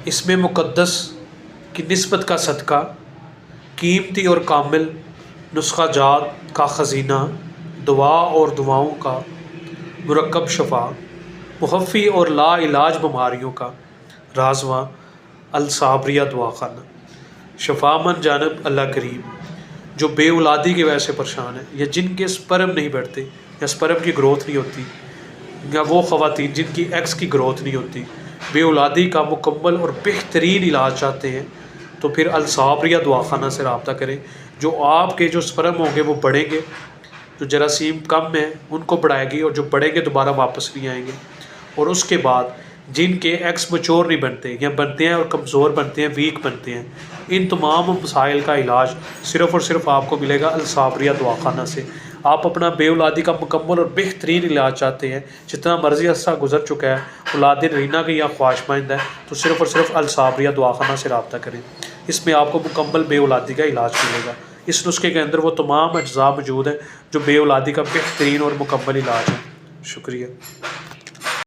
اس میں مقدس کی نسبت کا صدقہ، قیمتی اور کامل نسخہ جات کا خزینہ، دعا اور دعاؤں کا مرکب شفا، مخفی اور لا علاج بیماریوں کا رازواں الصابریہ دواخانہ، شفا من جانب اللہ کریم، جو بے اولادی کی وجہ سے پریشان ہیں، یا جن کے سپرم نہیں بڑھتے یا سپرم کی گروتھ نہیں ہوتی، یا وہ خواتین جن کی ایکس کی گروتھ نہیں ہوتی، بے اولادی کا مکمل اور بہترین علاج چاہتے ہیں، تو پھر الصابریہ دواخانہ سے رابطہ کریں۔ جو آپ کے جو سپرم ہوں گے وہ بڑھیں گے، جو جراثیم کم ہیں ان کو بڑھائے گی، اور جو بڑھیں گے دوبارہ واپس نہیں آئیں گے۔ اور اس کے بعد جن کے ایکس میچور نہیں بنتے یا بنتے ہیں اور کمزور بنتے ہیں، ویک بنتے ہیں، ان تمام مسائل کا علاج صرف اور صرف آپ کو ملے گا الصابریہ دواخانہ سے۔ آپ اپنا بے اولادی کا مکمل اور بہترین علاج چاہتے ہیں، جتنا مرضی عرصہ گزر چکا ہے، اولاد رینہ کی یا خواہشمند ہے، تو صرف اور صرف الصابریہ دواخانہ سے رابطہ کریں۔ اس میں آپ کو مکمل بے اولادی کا علاج ملے گا۔ اس نسخے کے اندر وہ تمام اجزاء موجود ہیں جو بے اولادی کا بہترین اور مکمل علاج ہے۔ شکریہ۔